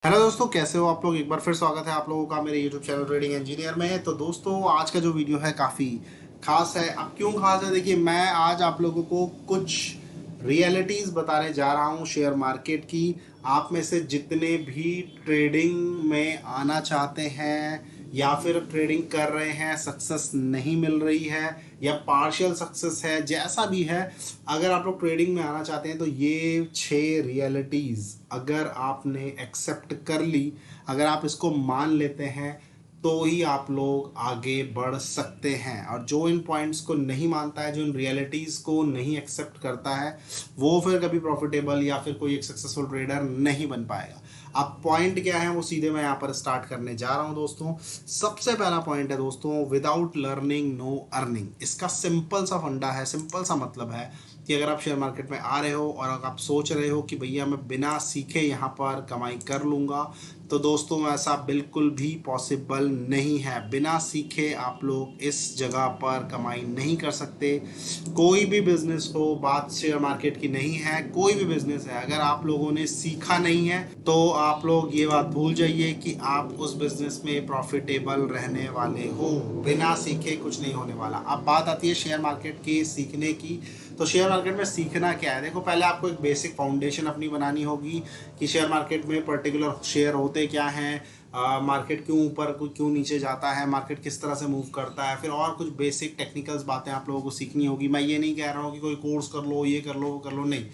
Hello दोस्तों, कैसे हो आप लोग। एक बार फिर स्वागत है आप लोगों का मेरे यूट्यूब चैनल ट्रेडिंग इंजीनियर में। तो दोस्तों, आज का जो वीडियो है काफ़ी खास है। अब क्यों खास है, देखिए मैं आज आप लोगों को कुछ रियलिटीज़ बताने जा रहा हूँ शेयर मार्केट की। आप में से जितने भी ट्रेडिंग में आना चाहते हैं या फिर ट्रेडिंग कर रहे हैं, सक्सेस नहीं मिल रही है या पार्शियल सक्सेस है, जैसा भी है, अगर आप लोग ट्रेडिंग में आना चाहते हैं तो ये 6 रियलिटीज़ अगर आपने एक्सेप्ट कर ली, अगर आप इसको मान लेते हैं, तो ही आप लोग आगे बढ़ सकते हैं। और जो इन पॉइंट्स को नहीं मानता है, जो इन रियलिटीज़ को नहीं एक्सेप्ट करता है, वो फिर कभी प्रॉफिटेबल या फिर कोई एक सक्सेसफुल ट्रेडर नहीं बन पाएगा। अब पॉइंट क्या है वो सीधे मैं यहाँ पर स्टार्ट करने जा रहा हूँ दोस्तों। सबसे पहला पॉइंट है दोस्तों, विदाउट लर्निंग नो अर्निंग। इसका सिंपल सा फंडा है, सिंपल सा मतलब है कि अगर आप शेयर मार्केट में आ रहे हो और अगर आप सोच रहे हो कि भैया मैं बिना सीखे यहाँ पर कमाई कर लूँगा, तो दोस्तों ऐसा बिल्कुल भी पॉसिबल नहीं है। बिना सीखे आप लोग इस जगह पर कमाई नहीं कर सकते। कोई भी बिजनेस हो, बात शेयर मार्केट की नहीं है, कोई भी बिजनेस है, अगर आप लोगों ने सीखा नहीं है तो आप लोग ये बात भूल जाइए कि आप उस बिजनेस में प्रॉफिटेबल रहने वाले हो। बिना सीखे कुछ नहीं होने वाला। अब बात आती है शेयर मार्केट की सीखने की। तो शेयर मार्केट में सीखना क्या है, देखो पहले आपको एक बेसिक फाउंडेशन अपनी बनानी होगी कि शेयर मार्केट में पर्टिकुलर शेयर होते क्या हैं, मार्केट क्यों ऊपर क्यों नीचे जाता है, मार्केट किस तरह से मूव करता है, फिर और कुछ बेसिक टेक्निकल्स बातें आप लोगों को सीखनी होगी। मैं ये नहीं कह रहा हूँ कि कोई कोर्स कर लो, ये कर लो, वो कर लो, नहीं।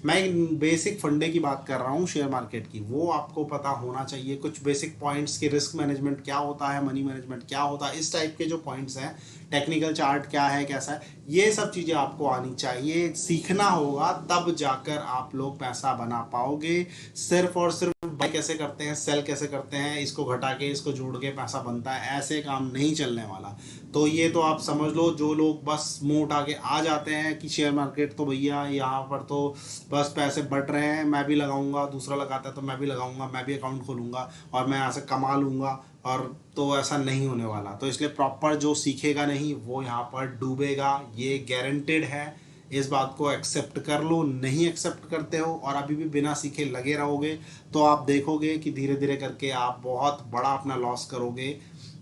मैं एक बेसिक फंडे की बात कर रहा हूँ शेयर मार्केट की, वो आपको पता होना चाहिए। कुछ बेसिक पॉइंट्स के, रिस्क मैनेजमेंट क्या होता है, मनी मैनेजमेंट क्या होता है, इस टाइप के जो पॉइंट्स हैं, टेक्निकल चार्ट क्या है, कैसा है, ये सब चीज़ें आपको आनी चाहिए। सीखना होगा, तब जाकर आप लोग पैसा बना पाओगे। सिर्फ और सिर्फ बाई कैसे करते हैं, सेल कैसे करते हैं, इसको घटा के इसको जोड़ के पैसा बनता है, ऐसे काम नहीं चलने वाला। तो ये तो आप समझ लो। जो लोग बस मुंह उठा के आ जाते हैं कि शेयर मार्केट तो भैया यहाँ पर तो बस पैसे बढ़ रहे हैं, मैं भी लगाऊंगा, दूसरा लगाता है तो मैं भी लगाऊंगा, मैं भी अकाउंट खोलूंगा और मैं यहाँ से कमा लूंगा, और तो ऐसा नहीं होने वाला। तो इसलिए प्रॉपर जो सीखेगा नहीं वो यहाँ पर डूबेगा, ये गारंटेड है। इस बात को एक्सेप्ट कर लो। नहीं एक्सेप्ट करते हो और अभी भी बिना सीखे लगे रहोगे, तो आप देखोगे कि धीरे धीरे करके आप बहुत बड़ा अपना लॉस करोगे,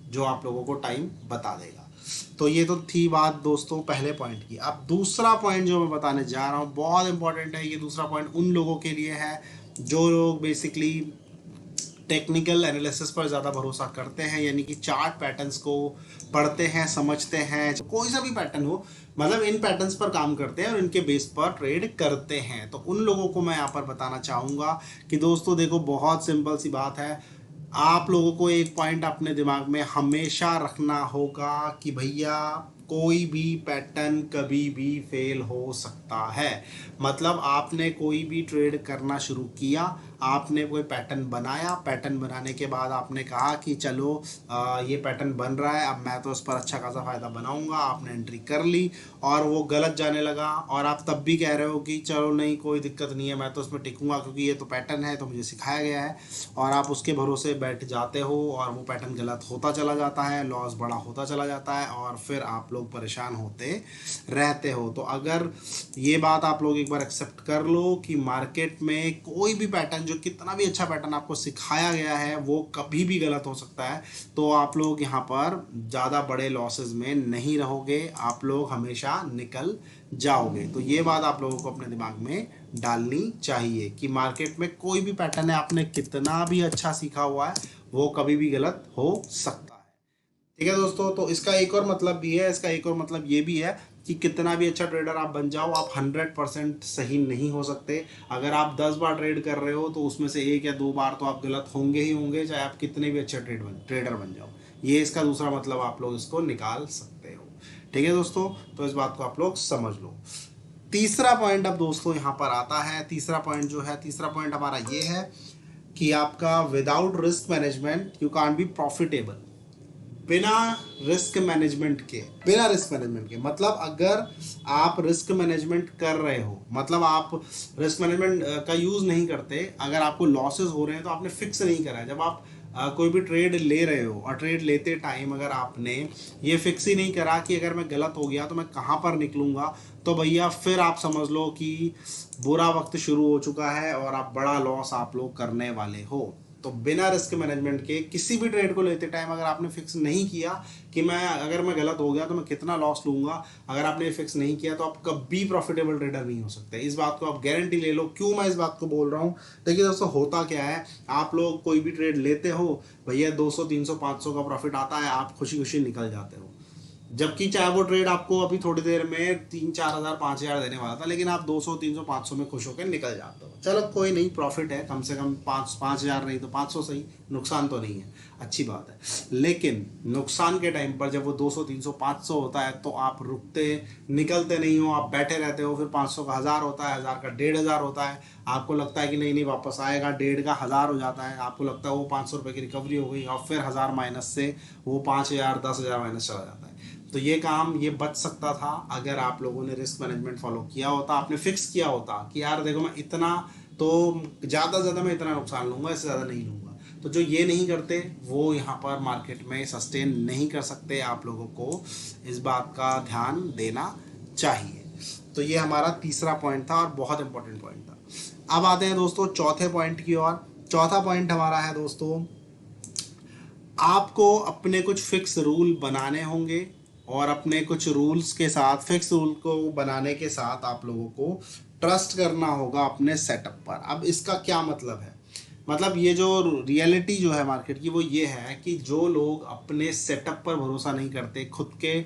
जो आप लोगों को टाइम बता देगा। तो ये तो थी बात दोस्तों पहले पॉइंट की। अब दूसरा पॉइंट जो मैं बताने जा रहा हूँ बहुत इंपॉर्टेंट है। ये दूसरा पॉइंट उन लोगों के लिए है जो लोग बेसिकली टेक्निकल एनालिसिस पर ज़्यादा भरोसा करते हैं, यानी कि चार्ट पैटर्न्स को पढ़ते हैं, समझते हैं, कोई सा भी पैटर्न हो, मतलब इन पैटर्न्स पर काम करते हैं और इनके बेस पर ट्रेड करते हैं। तो उन लोगों को मैं यहाँ पर बताना चाहूँगा कि दोस्तों देखो, बहुत सिंपल सी बात है। आप लोगों को एक पॉइंट अपने दिमाग में हमेशा रखना होगा कि भैया कोई भी पैटर्न कभी भी फेल हो सकता है। मतलब आपने कोई भी ट्रेड करना शुरू किया, आपने कोई पैटर्न बनाया, पैटर्न बनाने के बाद आपने कहा कि चलो ये पैटर्न बन रहा है, अब मैं तो इस पर अच्छा खासा फ़ायदा बनाऊंगा, आपने एंट्री कर ली और वो गलत जाने लगा, और आप तब भी कह रहे हो कि चलो नहीं कोई दिक्कत नहीं है, मैं तो इसमें टिकूंगा क्योंकि ये तो पैटर्न है, तो मुझे सिखाया गया है, और आप उसके भरोसे बैठ जाते हो और वो पैटर्न गलत होता चला जाता है, लॉस बड़ा होता चला जाता है और फिर आप लोग परेशान होते रहते हो। तो अगर ये बात आप लोग एक बार एक्सेप्ट कर लो कि मार्केट में कोई भी पैटर्न, जो कितना भी अच्छा पैटर्न आपको सिखाया गया है, वो कभी भी गलत हो सकता है, तो आप लोग यहाँ पर ज़्यादा बड़े लॉसेस में नहीं रहोगे, आप लोग हमेशा निकल जाओगे। तो ये बात आप लोगों को अपने दिमाग में डालनी चाहिए कि मार्केट में कोई भी पैटर्न है, आपने कितना भी अच्छा सीखा हुआ है, वो कभी भी गलत हो सकता है। ठीक है दोस्तों, तो इसका एक और मतलब भी है, इसका एक और मतलब ये भी है कि कितना भी अच्छा ट्रेडर आप बन जाओ, आप 100% सही नहीं हो सकते। अगर आप 10 बार ट्रेड कर रहे हो तो उसमें से 1 या 2 बार तो आप गलत होंगे ही होंगे, चाहे आप कितने भी अच्छे ट्रेडर बन जाओ। ये इसका दूसरा मतलब आप लोग इसको निकाल सकते हो। ठीक है दोस्तों, तो इस बात को आप लोग समझ लो। तीसरा पॉइंट अब दोस्तों यहाँ पर आता है। तीसरा पॉइंट जो है, तीसरा पॉइंट हमारा ये है कि आपका without risk management you can't be profitable. बिना बिना रिस्क मैनेजमेंट के मतलब अगर आप रिस्क मैनेजमेंट कर रहे हो, मतलब आप रिस्क मैनेजमेंट का यूज़ नहीं करते, अगर आपको लॉसेस हो रहे हैं तो आपने फिक्स नहीं करा है। जब आप कोई भी ट्रेड ले रहे हो और ट्रेड लेते टाइम अगर आपने ये फिक्स ही नहीं करा कि अगर मैं गलत हो गया तो मैं कहाँ पर निकलूँगा, तो भैया फिर आप समझ लो कि बुरा वक्त शुरू हो चुका है और आप बड़ा लॉस आप लोग करने वाले हो। तो बिना रिस्क मैनेजमेंट के किसी भी ट्रेड को लेते टाइम अगर आपने फिक्स नहीं किया कि अगर मैं गलत हो गया तो मैं कितना लॉस लूंगा, अगर आपने फिक्स नहीं किया तो आप कभी प्रॉफिटेबल ट्रेडर नहीं हो सकते। इस बात को आप गारंटी ले लो। क्यों मैं इस बात को बोल रहा हूँ? देखिए दोस्तों, होता क्या है, आप लोग कोई भी ट्रेड लेते हो, भैया 200 300 500 का प्रॉफिट आता है, आप खुशी खुशी निकल जाते हो। जबकि चाहे वो ट्रेड आपको अभी थोड़ी देर में 3 4 हज़ार 5 हज़ार देने वाला था, लेकिन आप 200 300 500 में खुश होकर निकल जाते हो। चलो कोई नहीं, प्रॉफिट है, कम से कम 5 हज़ार नहीं तो 500 सही, नुकसान तो नहीं है, अच्छी बात है। लेकिन नुकसान के टाइम पर जब वो 200 300 500 होता है तो आप रुकते निकलते नहीं हो, आप बैठे रहते हो। फिर 500 का 1000 होता है, 1000 का 1500 होता है, आपको लगता है कि नहीं नहीं वापस आएगा, 1.5 का 1000 हो जाता है, आपको लगता है वो 500 रुपये की रिकवरी हो गई, और फिर 1000 माइनस से वो 5000 10,000 माइनस चला जाता है। तो ये बच सकता था अगर आप लोगों ने रिस्क मैनेजमेंट फॉलो किया होता, आपने फिक्स किया होता कि यार देखो मैं इतना तो ज़्यादा से ज़्यादा मैं इतना नुकसान लूँगा, इससे ज़्यादा नहीं लूँगा। तो जो ये नहीं करते वो यहाँ पर मार्केट में सस्टेन नहीं कर सकते। आप लोगों को इस बात का ध्यान देना चाहिए। तो ये हमारा तीसरा पॉइंट था और बहुत इंपॉर्टेंट पॉइंट था। अब आते हैं दोस्तों चौथे पॉइंट की ओर। चौथा पॉइंट हमारा है दोस्तों, आपको अपने कुछ फिक्स रूल बनाने होंगे, और अपने कुछ रूल्स के साथ, फिक्स रूल को बनाने के साथ आप लोगों को ट्रस्ट करना होगा अपने सेटअप पर। अब इसका क्या मतलब है? मतलब ये जो रियलिटी जो है मार्केट की वो ये है कि जो लोग अपने सेटअप पर भरोसा नहीं करते, खुद के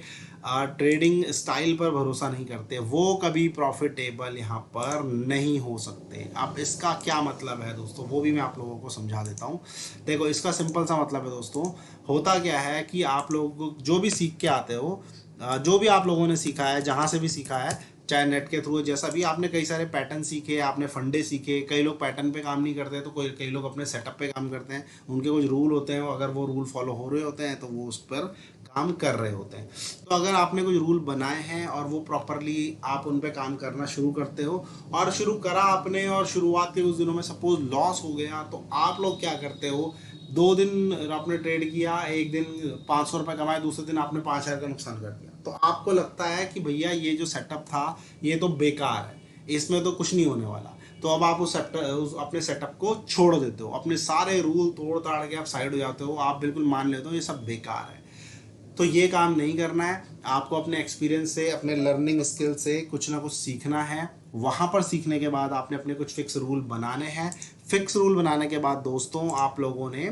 ट्रेडिंग स्टाइल पर भरोसा नहीं करते, वो कभी प्रॉफिटेबल यहाँ पर नहीं हो सकते। अब इसका क्या मतलब है दोस्तों, वो भी मैं आप लोगों को समझा देता हूँ। देखो, इसका सिंपल सा मतलब है दोस्तों, होता क्या है कि आप लोग जो भी सीख के आते हो, जो भी आप लोगों ने सीखा है, जहाँ से भी सीखा है, चाहे नेट के थ्रू, जैसा भी आपने कई सारे पैटर्न सीखे, आपने फंडे सीखे। कई लोग पैटर्न पे काम नहीं करते तो कई लोग अपने सेटअप पे काम करते हैं। उनके कुछ रूल होते हैं, अगर वो रूल फॉलो हो रहे होते हैं तो वो उस पर काम कर रहे होते हैं। तो अगर आपने कुछ रूल बनाए हैं और वो प्रॉपरली आप उन पे काम करना शुरू करते हो, और शुरू करा आपने और शुरुआत के कुछ दिनों में सपोज लॉस हो गया, तो आप लोग क्या करते हो, 2 दिन आपने ट्रेड किया, एक दिन 500 रुपये कमाए, दूसरे दिन आपने 5,000 का नुकसान कर दिया। तो आपको लगता है कि भैया ये जो सेटअप था ये तो बेकार है, इसमें तो कुछ नहीं होने वाला। तो अब आप अपने सेटअप को छोड़ देते हो, अपने सारे रूल तोड़ ताड़ के आप साइड हो जाते हो, आप बिल्कुल मान लेते हो ये सब बेकार है। तो ये काम नहीं करना है। आपको अपने एक्सपीरियंस से, अपने लर्निंग स्किल से कुछ ना कुछ सीखना है। वहाँ पर सीखने के बाद आपने अपने कुछ फिक्स रूल बनाने हैं। फिक्स रूल बनाने के बाद दोस्तों, आप लोगों ने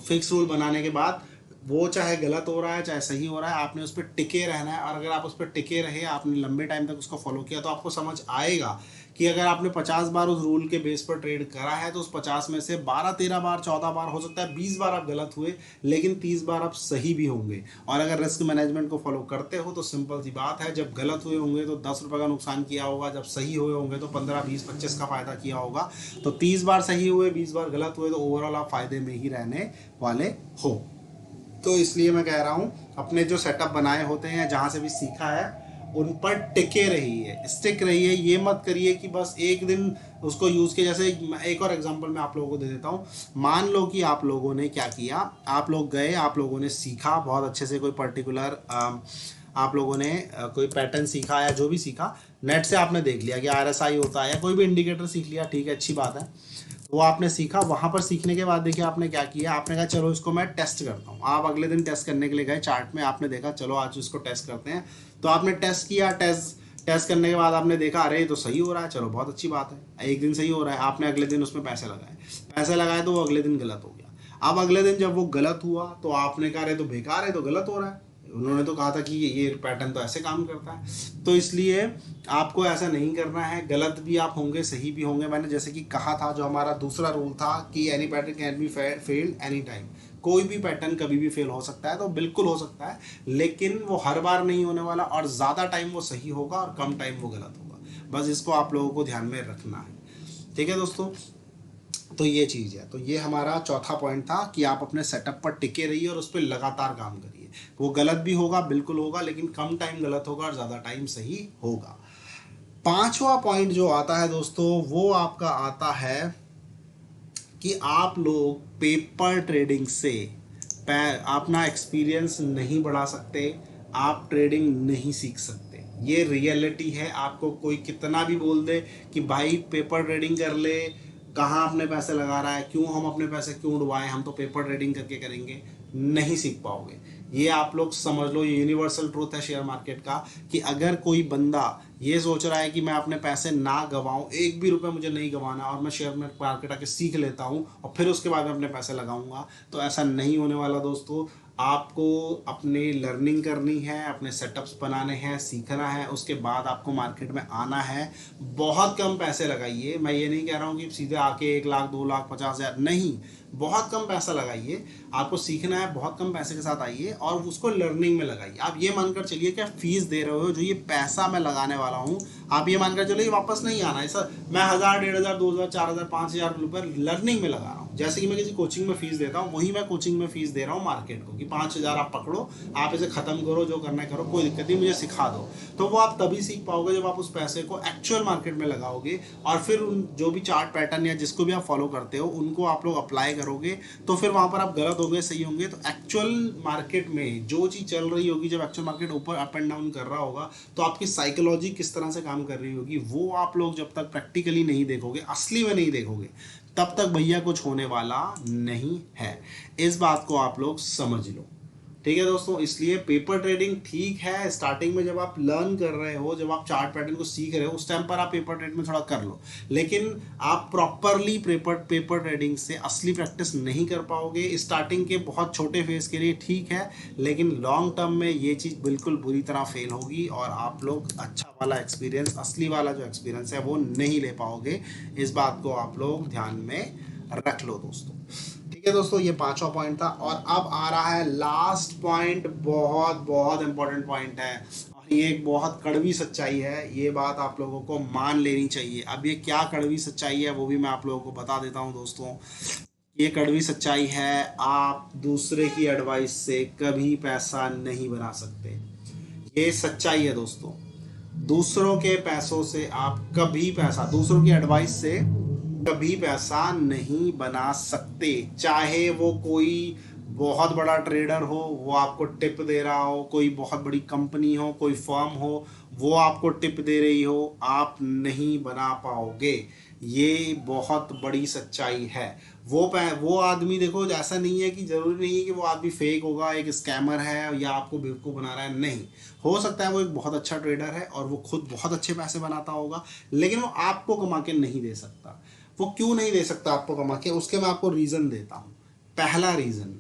फिक्स रूल बनाने के बाद, वो चाहे गलत हो रहा है चाहे सही हो रहा है, आपने उस पर टिके रहना है। और अगर आप उस पर टिके रहे, आपने लंबे टाइम तक उसको फॉलो किया, तो आपको समझ आएगा कि अगर आपने 50 बार उस रूल के बेस पर ट्रेड करा है तो उस 50 में से 12 13 बार 14 बार, हो सकता है 20 बार आप गलत हुए, लेकिन 30 बार आप सही भी होंगे। और अगर रिस्क मैनेजमेंट को फॉलो करते हो तो सिंपल सी बात है, जब गलत हुए होंगे तो 10 रुपये का नुकसान किया होगा, जब सही हुए होंगे तो 15 20 25 का फायदा किया होगा। तो 30 बार सही हुए, 20 बार गलत हुए, तो ओवरऑल आप फायदे में ही रहने वाले हो। तो इसलिए मैं कह रहा हूँ, अपने जो सेटअप बनाए होते हैं, जहाँ से भी सीखा है, उन पर टिके रहिए, स्टिक रहिए। ये मत करिए कि बस एक दिन उसको यूज़ किया। जैसे एक और एग्जांपल मैं आप लोगों को दे देता हूँ। मान लो कि आप लोगों ने क्या किया, आप लोग गए, आप लोगों ने सीखा बहुत अच्छे से, कोई पर्टिकुलर आप लोगों ने कोई पैटर्न सीखा या जो भी सीखा, नेट से आपने देख लिया कि RSI होता है, या कोई भी इंडिकेटर सीख लिया, ठीक है, अच्छी बात है। वो आपने सीखा। वहाँ पर सीखने के बाद देखिए आपने क्या किया, आपने कहा चलो इसको मैं टेस्ट करता हूँ। आप अगले दिन टेस्ट करने के लिए गए चार्ट में, आपने देखा चलो आज इसको टेस्ट करते हैं। तो आपने टेस्ट किया, टेस्ट करने के बाद आपने देखा अरे ये तो सही हो रहा है, चलो बहुत अच्छी बात है, एक दिन सही हो रहा है। आपने अगले दिन उसमें पैसे लगाए तो वो अगले दिन गलत हो गया। अब अगले दिन जब वो गलत हुआ तो आपने कहा अरे तो बेकार है, तो गलत हो रहा है, उन्होंने तो कहा था कि ये पैटर्न तो ऐसे काम करता है। तो इसलिए आपको ऐसा नहीं करना है। गलत भी आप होंगे, सही भी होंगे। मैंने जैसे कि कहा था, जो हमारा दूसरा रूल था कि any pattern can be failed any time. कोई भी पैटर्न कभी भी फेल हो सकता है, तो बिल्कुल हो सकता है, लेकिन वो हर बार नहीं होने वाला, और ज़्यादा टाइम वो सही होगा और कम टाइम वो गलत होगा। बस इसको आप लोगों को ध्यान में रखना है, ठीक है दोस्तों। तो ये चीज़ है। तो ये हमारा चौथा पॉइंट था कि आप अपने सेटअप पर टिके रहिए और उस पर लगातार काम करिए। वो गलत भी होगा, बिल्कुल होगा, लेकिन कम टाइम गलत होगा और ज़्यादा टाइम सही होगा। पांचवा पॉइंट जो आता है दोस्तों, वो आपका आता है कि आप लोग पेपर ट्रेडिंग से अपना एक्सपीरियंस नहीं बढ़ा सकते, आप ट्रेडिंग नहीं सीख सकते। ये रियलिटी है। आपको कोई कितना भी बोल दे कि भाई पेपर ट्रेडिंग कर ले, कहाँ अपने पैसे लगा रहा है, क्यों हम अपने पैसे क्यों उड़वाएं, हम तो पेपर ट्रेडिंग करके करेंगे, नहीं सीख पाओगे। ये आप लोग समझ लो, ये यूनिवर्सल ट्रूथ है शेयर मार्केट का, कि अगर कोई बंदा ये सोच रहा है कि मैं अपने पैसे ना गवाऊं, एक भी रुपए मुझे नहीं गंवाना और मैं शेयर मार्केट आके सीख लेता हूं और फिर उसके बाद में अपने पैसे लगाऊंगा, तो ऐसा नहीं होने वाला दोस्तों। आपको अपने लर्निंग करनी है, अपने सेटअप्स बनाने हैं, सीखना है, उसके बाद आपको मार्केट में आना है। बहुत कम पैसे लगाइए, मैं ये नहीं कह रहा हूँ कि सीधे आके 1 लाख 2 लाख 50,000, नहीं, बहुत कम पैसा लगाइए। आपको सीखना है, बहुत कम पैसे के साथ आइए और उसको लर्निंग में लगाइए। आप ये मानकर चलिए कि आप फीस दे रहे हो, जो ये पैसा मैं लगाने वाला हूँ, आप ये मानकर चलिए वापस नहीं आना है सर, मैं 1,000 1,500 2,000 4,000 5,000 रुपये लर्निंग में लगा रहा हूँ। जैसे कि मैं किसी कोचिंग में फीस देता हूँ, वही मैं कोचिंग में फीस दे रहा हूँ मार्केट को, कि 5,000 आप पकड़ो, आप इसे खत्म करो, जो करना है करो, कोई दिक्कत नहीं, मुझे सिखा दो। तो वो आप तभी सीख पाओगे जब आप उस पैसे को एक्चुअल मार्केट में लगाओगे और फिर उन जो भी चार्ट पैटर्न या जिसको भी आप फॉलो करते हो उनको आप लोग अप्लाई करोगे, तो फिर वहां पर आप गलत होंगे सही होंगे। तो एक्चुअल मार्केट में जो चीज़ चल रही होगी, जब एक्चुअल मार्केट ऊपर अप एंड डाउन कर रहा होगा, तो आपकी साइकोलॉजी किस तरह से काम कर रही होगी, वो आप लोग जब तक प्रैक्टिकली नहीं देखोगे, असली में नहीं देखोगे, तब तक भैया कुछ होने वाला नहीं है। इस बात को आप लोग समझ लो, ठीक है दोस्तों। इसलिए पेपर ट्रेडिंग ठीक है, स्टार्टिंग में जब आप लर्न कर रहे हो, जब आप चार्ट पैटर्न को सीख रहे हो, उस टाइम पर आप पेपर ट्रेड में थोड़ा कर लो, लेकिन आप प्रॉपरली पेपर ट्रेडिंग से असली प्रैक्टिस नहीं कर पाओगे। स्टार्टिंग के बहुत छोटे फेज के लिए ठीक है, लेकिन लॉन्ग टर्म में ये चीज़ बिल्कुल बुरी तरह फेल होगी और आप लोग अच्छा वाला एक्सपीरियंस, असली वाला जो एक्सपीरियंस है वो नहीं ले पाओगे। इस बात को आप लोग ध्यान में रख लो दोस्तों। ठीक है दोस्तों, ये 5वां पॉइंट था और अब आ रहा है लास्ट पॉइंट। बहुत बहुत इंपॉर्टेंट पॉइंट है और ये एक बहुत कड़वी सच्चाई है, ये बात आप लोगों को मान लेनी चाहिए। अब ये क्या कड़वी सच्चाई है वो भी मैं आप लोगों को बता देता हूँ दोस्तों। ये कड़वी सच्चाई है, आप दूसरे की एडवाइस से कभी पैसा नहीं बना सकते। ये सच्चाई है दोस्तों। दूसरों के पैसों से आप कभी पैसा, दूसरों की एडवाइस से कभी पैसा नहीं बना सकते। चाहे वो कोई बहुत बड़ा ट्रेडर हो, वो आपको टिप दे रहा हो, कोई बहुत बड़ी कंपनी हो, कोई फर्म हो, वो आपको टिप दे रही हो, आप नहीं बना पाओगे। ये बहुत बड़ी सच्चाई है। वो आदमी देखो, ऐसा नहीं है कि जरूरी नहीं है कि वो आदमी फेक होगा, एक स्कैमर है या आपको बेवकूफ़ बना रहा है, नहीं। हो सकता है वो एक बहुत अच्छा ट्रेडर है और वो खुद बहुत अच्छे पैसे बनाता होगा, लेकिन वो आपको कमा के नहीं दे सकता। वो क्यों नहीं दे सकता आपको कमा के, उसके मैं आपको रीज़न देता हूँ। पहला रीज़न,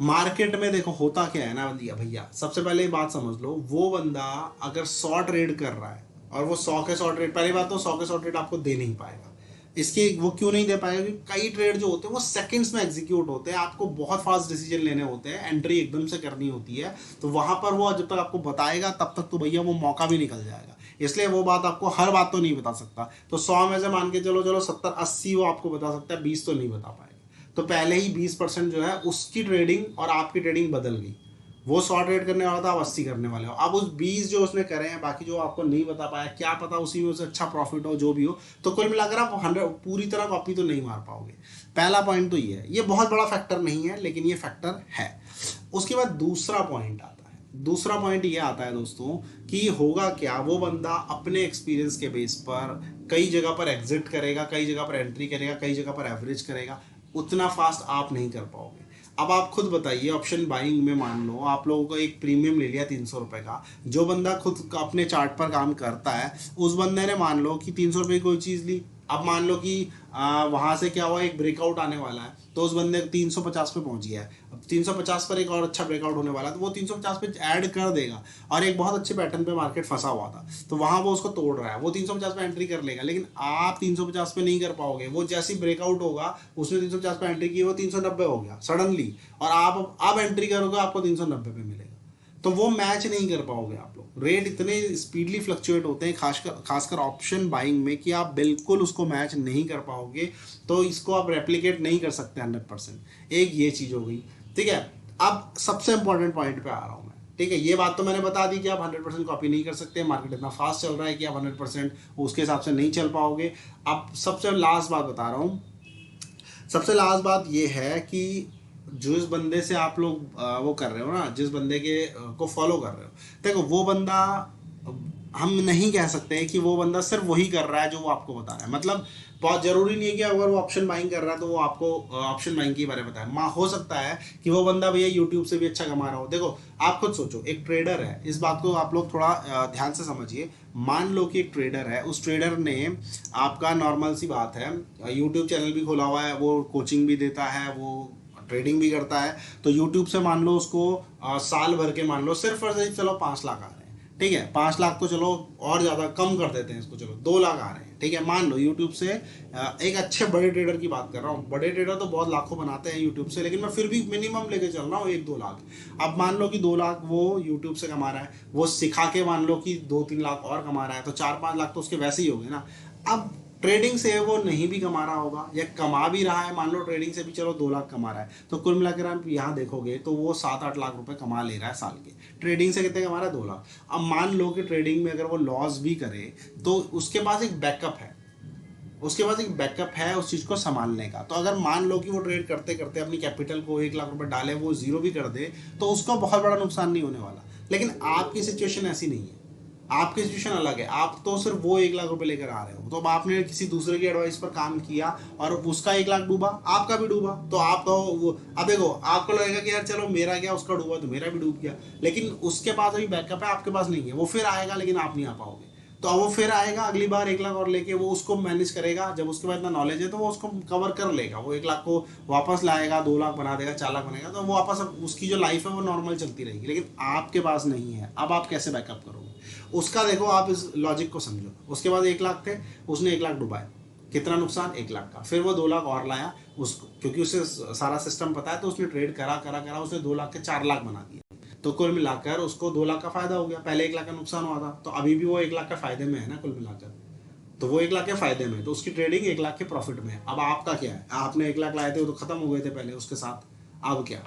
मार्केट में देखो होता क्या है ना भैया, सबसे पहले ये बात समझ लो, वो बंदा अगर 100 ट्रेड कर रहा है और वो 100 के 100 ट्रेड, पहली बात तो 100 के 100 ट्रेड आपको दे नहीं पाएगा। इसके वो क्यों नहीं दे पाएगा, क्योंकि कई ट्रेड जो होते हैं वो सेकंड्स में एग्जीक्यूट होते हैं, आपको बहुत फास्ट डिसीजन लेने होते हैं, एंट्री एकदम से करनी होती है, तो वहां पर वो जब तक आपको बताएगा तब तक तो भैया वो मौका भी निकल जाएगा। इसलिए वो बात आपको हर बात तो नहीं बता सकता। तो 100 में से मान के चलो चलो 70 80 वो आपको बता सकता है, 20 तो नहीं बता पाएगा। तो पहले ही 20% जो है उसकी ट्रेडिंग और आपकी ट्रेडिंग बदल गई। वो 100 ट्रेड करने वाला था, आप 80 करने वाले हो। अब उस 20 जो उसने करे हैं, बाकी जो आपको नहीं बता पाया, क्या पता उसी में उसे अच्छा प्रॉफिट हो, जो भी हो, तो कुल मिलाकर आप 100 पूरी तरह कॉपी तो नहीं मार पाओगे। पहला पॉइंट तो ये है, ये बहुत बड़ा फैक्टर नहीं है लेकिन ये फैक्टर है। उसके बाद दूसरा पॉइंट आता है, दूसरा पॉइंट ये आता है दोस्तों कि होगा क्या, वो बंदा अपने एक्सपीरियंस के बेस पर कई जगह पर एग्जिट करेगा, कई जगह पर एंट्री करेगा, कई जगह पर एवरेज करेगा, उतना फास्ट आप नहीं कर पाओगे। अब आप खुद बताइए, ऑप्शन बाइंग में मान लो आप लोगों को एक प्रीमियम ले लिया 300 रुपये का, जो बंदा खुद अपने चार्ट पर काम करता है, उस बंदे ने मान लो कि 300 रुपये की कोई चीज़ ली। अब मान लो कि वहाँ से क्या हुआ, एक ब्रेकआउट आने वाला है, तो उस बंदे 350 पे पहुँच गया है। अब 350 पर एक और अच्छा ब्रेकआउट होने वाला है, तो वो 350 पे ऐड कर देगा और एक बहुत अच्छे पैटर्न पे मार्केट फंसा हुआ था, तो वहाँ वो उसको तोड़ रहा है, वो 350 पे एंट्री कर लेगा। लेकिन आप 350 पे नहीं कर पाओगे, वो जैसी ब्रेकआउट होगा, उसने 350 पे एंट्री की, वो 390 हो गया सडनली, और आप अब एंट्री करोगे आपको 390 पे मिलेगा। तो वो मैच नहीं कर पाओगे आप लोग। रेट इतने स्पीडली फ्लक्चुएट होते हैं, खासकर ऑप्शन बाइंग में, कि आप बिल्कुल उसको मैच नहीं कर पाओगे। तो इसको आप रेप्लिकेट नहीं कर सकते 100%। एक ये चीज़ हो गई, ठीक है। अब सबसे इंपॉर्टेंट पॉइंट पे आ रहा हूँ मैं, ठीक है। ये बात तो मैंने बता दी कि आप 100% कॉपी नहीं कर सकते, मार्केट इतना फास्ट चल रहा है कि आप 100% उसके हिसाब से नहीं चल पाओगे। अब सबसे लास्ट बात बता रहा हूँ, सबसे लास्ट बात ये है कि जिस बंदे से आप लोग वो कर रहे हो ना, जिस बंदे के को फॉलो कर रहे हो, देखो वो बंदा, हम नहीं कह सकते हैं कि वो बंदा सिर्फ वही कर रहा है जो वो आपको बता रहा है। मतलब बहुत जरूरी नहीं है कि अगर वो ऑप्शन बाइंग कर रहा है तो वो आपको ऑप्शन बाइंग के बारे में बताए। माँ हो सकता है कि वो बंदा भैया यूट्यूब से भी अच्छा कमा रहा हो। देखो आप खुद सोचो, एक ट्रेडर है, इस बात को आप लोग थोड़ा ध्यान से समझिए। मान लो कि एक ट्रेडर है, उस ट्रेडर ने आपका नॉर्मल सी बात है यूट्यूब चैनल भी खोला हुआ है, वो कोचिंग भी देता है, वो ट्रेडिंग भी करता है। तो यूट्यूब से मान लो उसको साल भर के मान लो सिर्फ और सिर्फ चलो 5 लाख आ रहे हैं, ठीक है। 5 लाख तो चलो और ज़्यादा कम कर देते हैं इसको, चलो 2 लाख आ रहे हैं, ठीक है। मान लो यूट्यूब से एक अच्छे बड़े ट्रेडर की बात कर रहा हूँ, बड़े ट्रेडर तो बहुत लाखों बनाते हैं यूट्यूब से, लेकिन मैं फिर भी मिनिमम लेके चल रहा हूँ 1-2 लाख। अब मान लो कि 2 लाख वो यूट्यूब से कमा रहा है, वो सिखा के मान लो कि 2-3 लाख और कमा रहा है, तो 4-5 लाख तो उसके वैसे ही हो गए ना। अब ट्रेडिंग से वो नहीं भी कमा रहा होगा या कमा भी रहा है, मान लो ट्रेडिंग से भी चलो 2 लाख कमा रहा है, तो कुल मिलाकर आप यहाँ देखोगे तो वो 7-8 लाख रुपए कमा ले रहा है साल के। ट्रेडिंग से कितने कमा रहा है? 2 लाख। अब मान लो कि ट्रेडिंग में अगर वो लॉस भी करे तो उसके पास एक बैकअप है, उसके पास एक बैकअप है उस चीज़ को संभालने का। तो अगर मान लो कि वो ट्रेड करते करते अपनी कैपिटल को 1 लाख रुपए डाले, वो जीरो भी कर दे, तो उसको बहुत बड़ा नुकसान नहीं होने वाला। लेकिन आपकी सिचुएशन ऐसी नहीं है, आपकी सिचुएशन अलग है। आप तो सिर्फ वो 1 लाख रुपए लेकर आ रहे हो, तो अब आपने किसी दूसरे की एडवाइस पर काम किया और उसका 1 लाख डूबा, आपका भी डूबा, तो आप तो अब देखो आपको लगेगा कि यार चलो मेरा क्या, उसका डूबा तो मेरा भी डूब गया, लेकिन उसके पास अभी बैकअप है, आपके पास नहीं है। वो फिर आएगा लेकिन आप नहीं आ पाओगे। तो अब वो फिर आएगा अगली बार 1 लाख और लेके, वो उसको मैनेज करेगा। जब उसके पास इतना नॉलेज है तो वो उसको कवर कर लेगा, वो 1 लाख को वापस लाएगा, 2 लाख बना देगा, 4 लाख बनेगा, तो वो वापस अब उसकी जो लाइफ है वो नॉर्मल चलती रहेगी। लेकिन आपके पास नहीं है, अब आप कैसे बैकअप करोगे? उसका देखो, आप इस लॉजिक को समझो। उसके बाद 1 लाख थे, उसने 1 लाख डुबाए, कितना नुकसान? 1 लाख का। फिर वो 2 लाख और लाया उसको, क्योंकि उसे सारा सिस्टम पता है, तो उसने ट्रेड करा करा करा, उसने 2 लाख के 4 लाख बना दिया। तो कुल मिलाकर उसको 2 लाख का फायदा हो गया। पहले 1 लाख का नुकसान हुआ था, तो अभी भी वो 1 लाख का फायदे में है ना कुल मिलाकर। तो वो 1 लाख के फायदे में, तो उसकी ट्रेडिंग 1 लाख के प्रॉफिट में है। अब आपका क्या है? आपने 1 लाख लाए थे, वो तो खत्म हो गए थे पहले उसके साथ, अब क्या?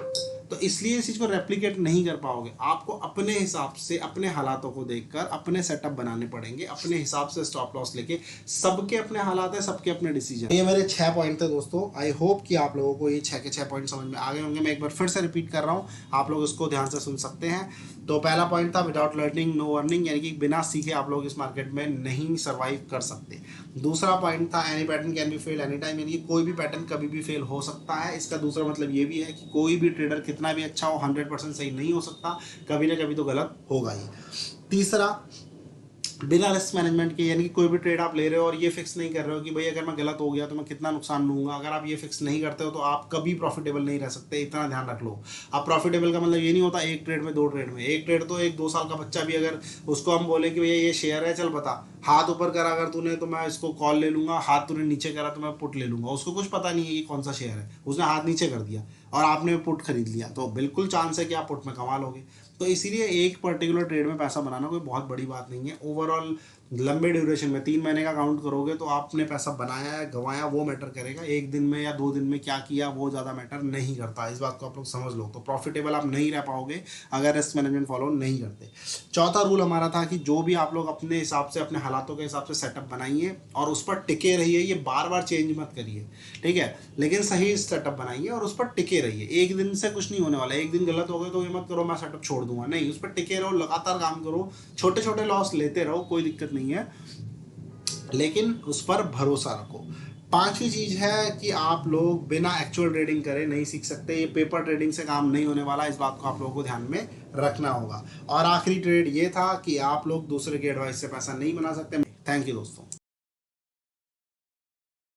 तो इसलिए इस चीज को रेप्लिकेट नहीं कर पाओगे। आपको अपने हिसाब से, अपने हालातों को देखकर अपने सेटअप बनाने पड़ेंगे, अपने हिसाब से स्टॉप लॉस लेके। सबके अपने हालात है, सबके अपने डिसीजन। ये मेरे 6 पॉइंट थे दोस्तों। आई होप कि आप लोगों को ये 6 के 6 पॉइंट समझ में आ गए होंगे। मैं एक बार फिर से रिपीट कर रहा हूँ, आप लोग इसको ध्यान से सुन सकते हैं। तो पहला पॉइंट था विदाउट लर्निंग नो अर्निंग, यानी कि बिना सीखे आप लोग इस मार्केट में नहीं सर्वाइव कर सकते। दूसरा पॉइंट था any pattern can be fail any time, यानी कि कोई भी पैटर्न कभी भी फेल हो सकता है। इसका दूसरा मतलब ये भी है कि कोई भी ट्रेडर कितना भी अच्छा हो 100% सही नहीं हो सकता, कभी ना कभी तो गलत होगा ही। तीसरा, बिना रिस्क मैनेजमेंट के, यानी कि कोई भी ट्रेड आप ले रहे हो और ये फिक्स नहीं कर रहे हो कि भाई अगर मैं गलत हो गया तो मैं कितना नुकसान लूंगा। अगर आप ये फिक्स नहीं करते हो तो आप कभी प्रॉफिटेबल नहीं रह सकते, इतना ध्यान रख लो। अब प्रॉफिटेबल का मतलब ये नहीं होता एक ट्रेड में, 2 ट्रेड में। एक ट्रेड तो एक 2 साल का बच्चा भी अगर उसको हम बोले कि भैया ये शेयर है, चल बता, हाथ ऊपर करा अगर तूने तो मैं इसको कॉल ले लूंगा, हाथ तूने नीचे करा तो मैं पुट ले लूंगा, उसको कुछ पता नहीं है कि कौन सा शेयर है, उसने हाथ नीचे कर दिया और आपने पुट खरीद लिया, तो बिल्कुल चांस है कि आप पुट में कमा लोगे। तो इसीलिए एक पर्टिकुलर ट्रेड में पैसा बनाना कोई बहुत बड़ी बात नहीं है। ओवरऑल लंबे ड्यूरेशन में 3 महीने का काउंट करोगे तो आपने पैसा बनाया है गंवाया वो मैटर करेगा, एक दिन में या 2 दिन में क्या किया वो ज़्यादा मैटर नहीं करता। इस बात को आप लोग समझ लो। तो प्रॉफिटेबल आप नहीं रह पाओगे अगर रिस्क मैनेजमेंट फॉलो नहीं करते। चौथा रूल हमारा था कि जो भी आप लोग अपने हिसाब से, अपने हालातों के हिसाब से सेटअप बनाइए और उस पर टिके रहिए। ये बार बार चेंज मत करिए, ठीक है, लेकिन सही सेटअप बनाइए और उस पर टिके रहिए। एक दिन से कुछ नहीं होने वाला। एक दिन गलत हो गए तो ये मत करो मैं सेटअप छोड़ दूंगा, नहीं, उस पर टिके रहो, लगातार काम करो, छोटे छोटे लॉस लेते रहो, कोई दिक्कत नहीं है, लेकिन उस पर भरोसा रखो। पांचवी चीज है कि आप लोग बिना एक्चुअल ट्रेडिंग करे नहीं सीख सकते। ये पेपर ट्रेडिंग से काम नहीं होने वाला, इस बात को आप लोगों को ध्यान में रखना होगा। और आखिरी ट्रेड ये था कि आप लोग दूसरे के एडवाइस से पैसा नहीं बना सकते। थैंक यू दोस्तों।